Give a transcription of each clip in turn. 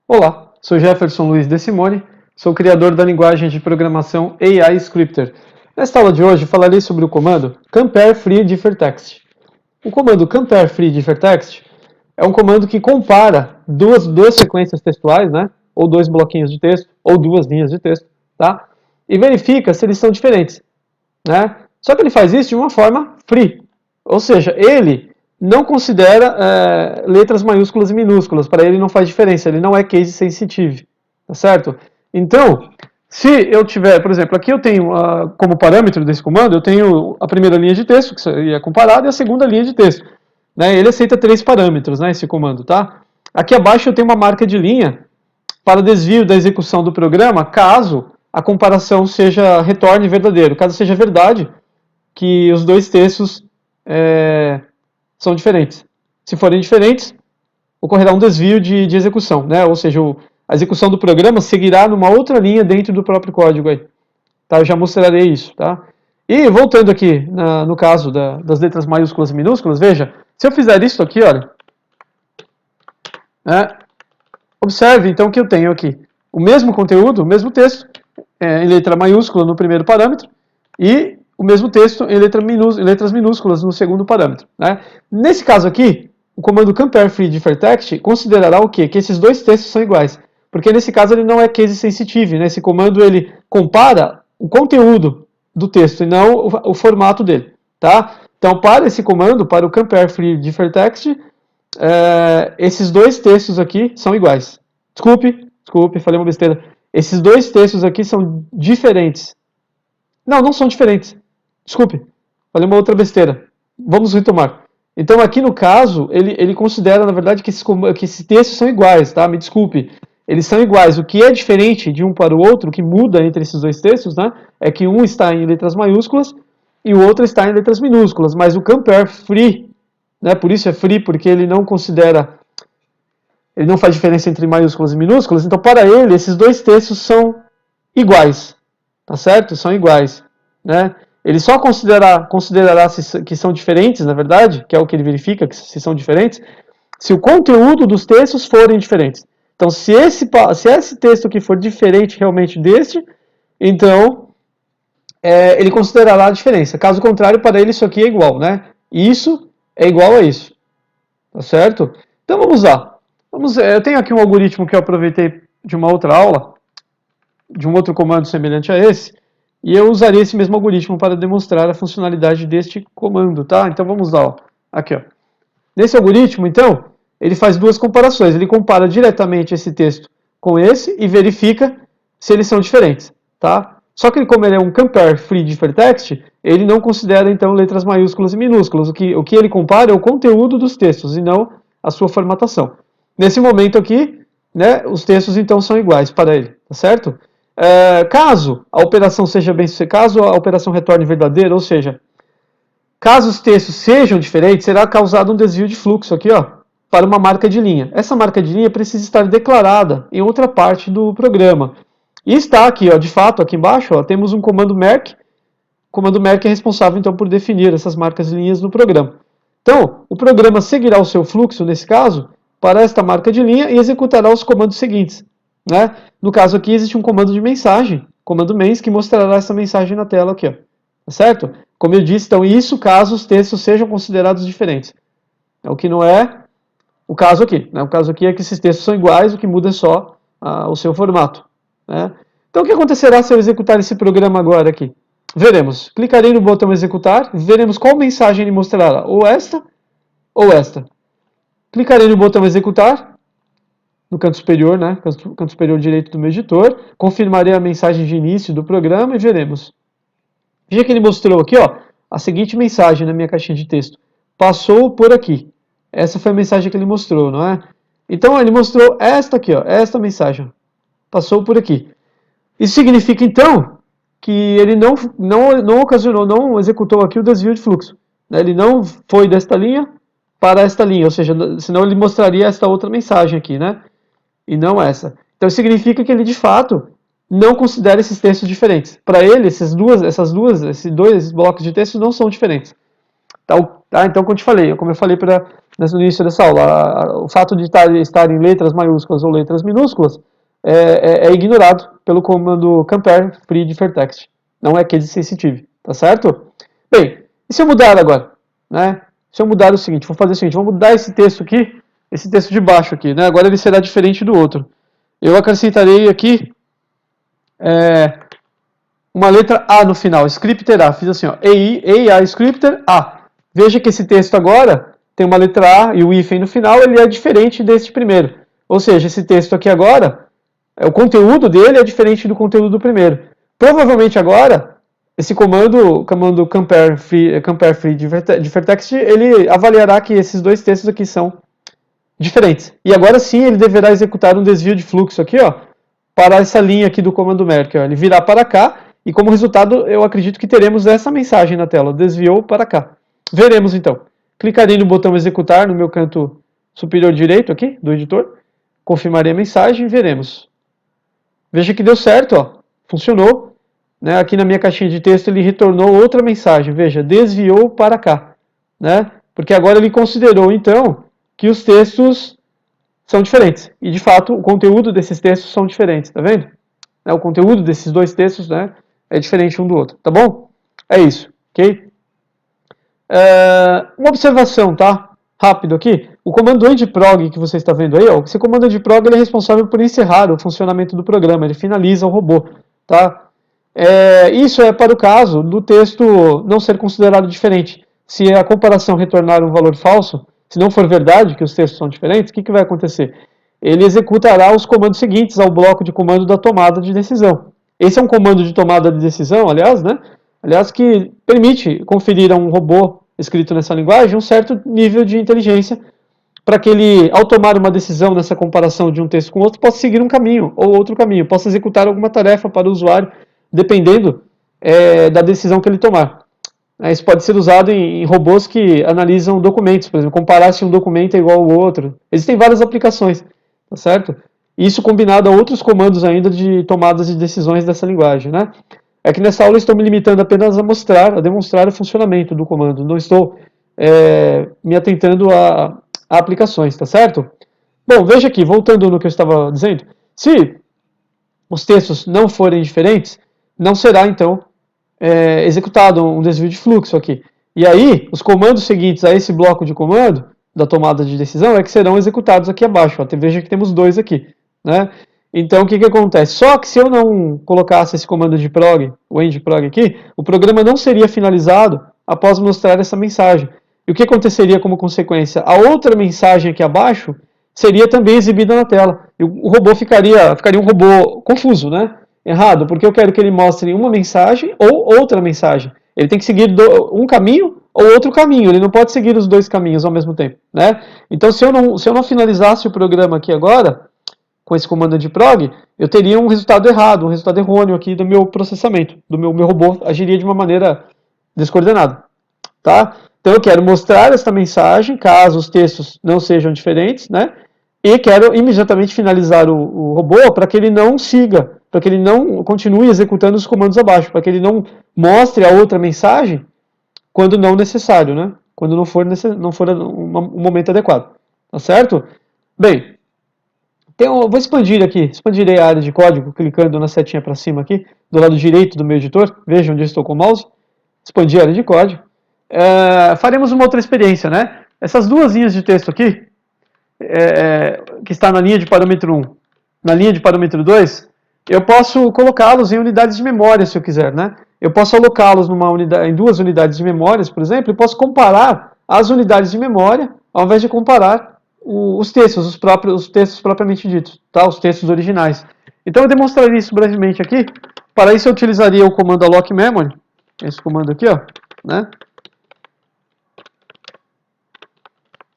Olá, sou Jefferson Luiz De Simone, sou criador da linguagem de programação AI Scripter. Nesta aula de hoje falarei sobre o comando compare free differText. O comando compare free differText é um comando que compara duas sequências textuais, né? Ou dois bloquinhos de texto, ou duas linhas de texto, tá? E verifica se eles são diferentes, né? Só que ele faz isso de uma forma free, ou seja, ele não considera letras maiúsculas e minúsculas, para ele não faz diferença, ele não é case sensitive, tá certo? Então, se eu tiver, por exemplo, aqui eu tenho como parâmetro desse comando, eu tenho a primeira linha de texto, que seria comparada, e a segunda linha de texto. Né? Ele aceita 3 parâmetros, né, esse comando, tá? Aqui abaixo eu tenho uma marca de linha para desvio da execução do programa, caso a comparação retorne verdadeiro, caso seja verdade que os dois textos são diferentes. Se forem diferentes, ocorrerá um desvio de execução, né? Ou seja, a execução do programa seguirá numa outra linha dentro do próprio código aí. Tá? Eu já mostrarei isso, tá? E voltando aqui no caso das letras maiúsculas e minúsculas, veja, se eu fizer isso aqui, olha, né? Observe então que eu tenho aqui o mesmo conteúdo, o mesmo texto, em letra maiúscula no primeiro parâmetro, e o mesmo texto em letras minúsculas no segundo parâmetro. Né? Nesse caso aqui, o comando compare free differText considerará o quê? Que esses dois textos são iguais. Porque nesse caso ele não é case sensitive. Né? Esse comando ele compara o conteúdo do texto e não o formato dele. Tá? Então, para esse comando, para o compare free differText, esses dois textos aqui são iguais. Desculpe, falei uma besteira. Esses dois textos aqui são diferentes. Não são diferentes. Desculpe, falei uma outra besteira. Vamos retomar. Então, aqui no caso, ele considera, na verdade, que esses textos são iguais, tá? Me desculpe. Eles são iguais. O que é diferente de um para o outro, o que muda entre esses dois textos, né? É que um está em letras maiúsculas e o outro está em letras minúsculas. Mas o compare free, né? Por isso é free, porque ele não considera, ele não faz diferença entre maiúsculas e minúsculas. Então, para ele, esses dois textos são iguais, tá certo? São iguais, né? Ele só considerará que são diferentes, na verdade, que é o que ele verifica, que se são diferentes, se o conteúdo dos textos forem diferentes. Então, se esse texto aqui for diferente realmente deste, então ele considerará a diferença. Caso contrário, para ele isso aqui é igual, né? Isso é igual a isso, tá certo? Então vamos lá. Eu tenho aqui um algoritmo que eu aproveitei de uma outra aula, de um outro comando semelhante a esse, e eu usaria esse mesmo algoritmo para demonstrar a funcionalidade deste comando, tá? Então vamos lá, ó. Aqui, ó. Nesse algoritmo, então, ele faz duas comparações. Ele compara diretamente esse texto com esse e verifica se eles são diferentes, tá? Só que como ele é um compare free differText, ele não considera, então, letras maiúsculas e minúsculas. O que ele compara é o conteúdo dos textos e não a sua formatação. Nesse momento aqui, né, os textos, então, são iguais para ele, tá certo? Caso a operação seja caso a operação retorne verdadeira, ou seja, caso os textos sejam diferentes, será causado um desvio de fluxo aqui, ó, para uma marca de linha. Essa marca de linha precisa estar declarada em outra parte do programa. E está aqui, ó, de fato, aqui embaixo, ó, temos um comando merk. O comando merk é responsável, então, por definir essas marcas de linhas no programa. Então, o programa seguirá o seu fluxo, nesse caso, para esta marca de linha e executará os comandos seguintes. Né? No caso aqui, existe um comando de mensagem, comando mens, que mostrará essa mensagem na tela aqui. Ó. Tá certo? Como eu disse, então, isso caso os textos sejam considerados diferentes. É o que não é o caso aqui. Né? O caso aqui é que esses textos são iguais, o que muda é só o seu formato. Né? Então, o que acontecerá se eu executar esse programa agora aqui? Veremos. Clicarei no botão executar, veremos qual mensagem ele mostrará, ou esta, ou esta. Clicarei no botão executar, no canto superior, né, canto superior direito do meu editor, confirmarei a mensagem de início do programa e veremos. Veja que ele mostrou aqui, ó, a seguinte mensagem na minha caixinha de texto. Passou por aqui. Essa foi a mensagem que ele mostrou, não é? Então, ele mostrou esta aqui, ó, esta mensagem. Passou por aqui. Isso significa, então, que ele não ocasionou, não executou aqui o desvio de fluxo. Né? Ele não foi desta linha para esta linha, ou seja, senão ele mostraria esta outra mensagem aqui, né? E não essa. Então significa que ele de fato não considera esses textos diferentes. Para ele, esses dois blocos de texto não são diferentes. Tá? Tá? Então, como eu falei no início dessa aula, o fato de estar em letras maiúsculas ou letras minúsculas é ignorado pelo comando compare free differtext. Não é case sensitive, tá certo? Bem, e se eu mudar agora? Né? Se eu mudar o seguinte, vou fazer o seguinte, vou mudar esse texto aqui, esse texto de baixo aqui, né? Agora ele será diferente do outro. Eu acrescentarei aqui uma letra A no final, scripter A. Fiz assim, ó, A, scripter A. Veja que esse texto agora tem uma letra A e o hífen no final, ele é diferente deste primeiro. Ou seja, esse texto aqui agora, o conteúdo dele é diferente do conteúdo do primeiro. Provavelmente agora, esse comando compare free differtext, ele avaliará que esses dois textos aqui são diferentes. E agora sim ele deverá executar um desvio de fluxo aqui, ó, para essa linha aqui do comando merge. Ele virá para cá e como resultado eu acredito que teremos essa mensagem na tela, desviou para cá. Veremos então. Clicarei no botão executar no meu canto superior direito aqui do editor, confirmarei a mensagem e veremos. Veja que deu certo, ó, funcionou. Né? Aqui na minha caixinha de texto ele retornou outra mensagem, veja, desviou para cá. Né? Porque agora ele considerou então que os textos são diferentes. E de fato o conteúdo desses textos são diferentes, tá vendo? O conteúdo desses dois textos, né, é diferente um do outro, tá bom? É isso, ok? Uma observação, tá? Rápido aqui. O comando endprog que você está vendo aí, ó, esse comando endprog ele é responsável por encerrar o funcionamento do programa, ele finaliza o robô, tá? Isso é para o caso do texto não ser considerado diferente. Se a comparação retornar um valor falso, se não for verdade que os textos são diferentes, o que vai acontecer? Ele executará os comandos seguintes ao bloco de comando da tomada de decisão. Esse é um comando de tomada de decisão, aliás, né? Aliás, que permite conferir a um robô escrito nessa linguagem um certo nível de inteligência para que ele, ao tomar uma decisão nessa comparação de um texto com outro, possa seguir um caminho ou outro caminho, possa executar alguma tarefa para o usuário, dependendo da decisão que ele tomar. Isso pode ser usado em robôs que analisam documentos, por exemplo, comparar se um documento é igual ao outro. Existem várias aplicações, tá certo? Isso combinado a outros comandos ainda de tomadas de decisões dessa linguagem, né? É que nessa aula eu estou me limitando apenas a demonstrar o funcionamento do comando, não estou me atentando a aplicações, tá certo? Bom, veja aqui, voltando no que eu estava dizendo, se os textos não forem diferentes, não será então executado um desvio de fluxo aqui. E aí, os comandos seguintes a esse bloco de comando da tomada de decisão é que serão executados aqui abaixo. Ó. Veja que temos dois aqui. Né? Então, o que acontece? Só que se eu não colocasse esse comando de prog, o endprog aqui, o programa não seria finalizado após mostrar essa mensagem. E o que aconteceria como consequência? A outra mensagem aqui abaixo seria também exibida na tela. E o robô ficaria um robô confuso, né? Errado, porque eu quero que ele mostre uma mensagem ou outra mensagem. Ele tem que seguir um caminho ou outro caminho. Ele não pode seguir os dois caminhos ao mesmo tempo, né? Então, se eu não finalizasse o programa aqui agora, com esse comando de prog, eu teria um resultado errado, um resultado errôneo aqui do meu processamento, do meu robô agiria de uma maneira descoordenada, tá? Então eu quero mostrar esta mensagem, caso os textos não sejam diferentes, né? E quero imediatamente finalizar o robô para que ele não siga, para que ele não continue executando os comandos abaixo, para que ele não mostre a outra mensagem quando não necessário, né? Quando não for um momento adequado, tá certo? Bem, vou expandir aqui, expandirei a área de código, clicando na setinha para cima aqui, do lado direito do meu editor, veja onde eu estou com o mouse, expandir a área de código. Faremos uma outra experiência, né? Essas duas linhas de texto aqui, que está na linha de parâmetro 1, na linha de parâmetro 2, eu posso colocá-los em unidades de memória, se eu quiser, né? Eu posso alocá-los em duas unidades de memórias, por exemplo, e posso comparar as unidades de memória, ao invés de comparar os textos, os textos propriamente ditos, tá? Os textos originais. Então eu demonstraria isso brevemente aqui. Para isso eu utilizaria o comando alloc memory, esse comando aqui, ó, né?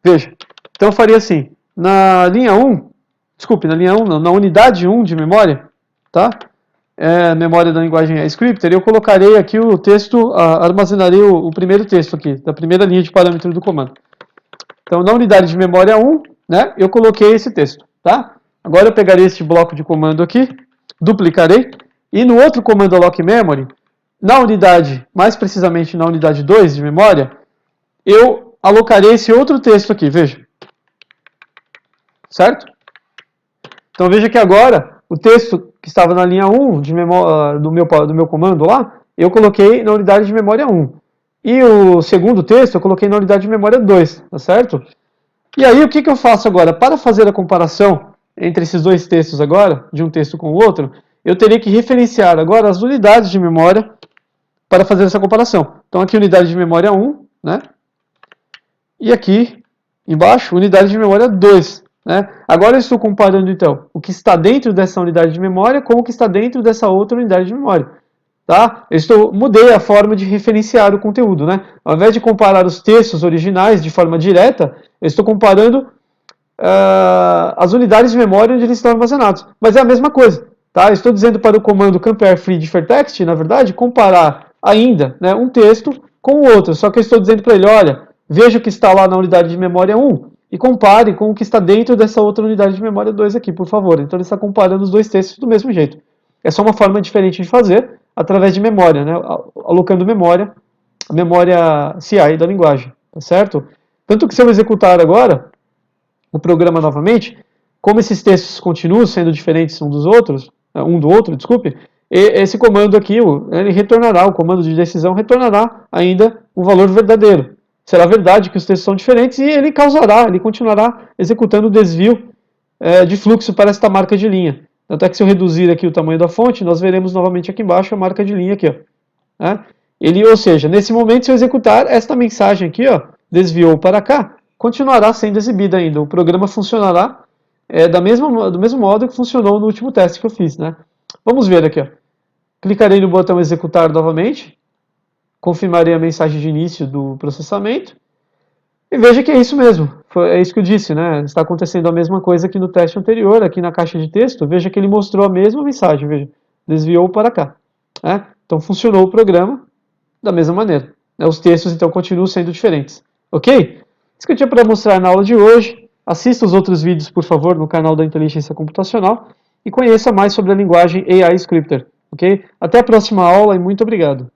Veja, então eu faria assim, na linha 1, desculpe, na linha 1 não, na unidade 1 de memória, tá? Memória da linguagem scripter, eu colocarei aqui o texto, armazenarei o primeiro texto aqui, da primeira linha de parâmetro do comando. Então, na unidade de memória 1, né, eu coloquei esse texto, tá? Agora eu pegarei este bloco de comando aqui, duplicarei, e no outro comando alloc memory, na unidade, mais precisamente na unidade 2 de memória, eu alocarei esse outro texto aqui, veja. Certo? Então veja que agora, o texto que estava na linha 1 de memória, do meu comando lá, eu coloquei na unidade de memória 1. E o segundo texto eu coloquei na unidade de memória 2, tá certo? E aí o que eu faço agora? Para fazer a comparação entre esses dois textos agora, de um texto com o outro, eu teria que referenciar agora as unidades de memória para fazer essa comparação. Então aqui unidade de memória 1, né? E aqui embaixo unidade de memória 2. Né? Agora eu estou comparando, então, o que está dentro dessa unidade de memória com o que está dentro dessa outra unidade de memória. Tá? Mudei a forma de referenciar o conteúdo. Né? Ao invés de comparar os textos originais de forma direta, eu estou comparando as unidades de memória onde eles estão armazenados. Mas é a mesma coisa. Tá? Eu estou dizendo para o comando compare free differText, na verdade, comparar ainda, né, um texto com o outro. Só que eu estou dizendo para ele, olha, veja o que está lá na unidade de memória 1 e compare com o que está dentro dessa outra unidade de memória 2 aqui, por favor. Então ele está comparando os dois textos do mesmo jeito. É só uma forma diferente de fazer, através de memória, né? Alocando memória, a memória CI da linguagem, tá certo? Tanto que se eu executar agora o programa novamente, como esses textos continuam sendo diferentes um do outro, desculpe, esse comando aqui, ele retornará, o comando de decisão retornará ainda um valor verdadeiro. Será verdade que os textos são diferentes e ele continuará executando o desvio de fluxo para esta marca de linha. Tanto é que se eu reduzir aqui o tamanho da fonte, nós veremos novamente aqui embaixo a marca de linha aqui. Ó. Ou seja, nesse momento, se eu executar esta mensagem aqui, ó, desviou para cá, continuará sendo exibida ainda. O programa funcionará do mesmo modo que funcionou no último teste que eu fiz. Né? Vamos ver aqui. Ó. Clicarei no botão executar novamente. Confirmarei a mensagem de início do processamento. E veja que é isso mesmo. É isso que eu disse, né? Está acontecendo a mesma coisa que no teste anterior, aqui na caixa de texto. Veja que ele mostrou a mesma mensagem. Veja, desviou para cá. Então funcionou o programa da mesma maneira. Os textos, então, continuam sendo diferentes. Ok? Isso que eu tinha para mostrar na aula de hoje. Assista os outros vídeos, por favor, no canal da Inteligência Computacional. E conheça mais sobre a linguagem AI Scripter. Ok? Até a próxima aula e muito obrigado.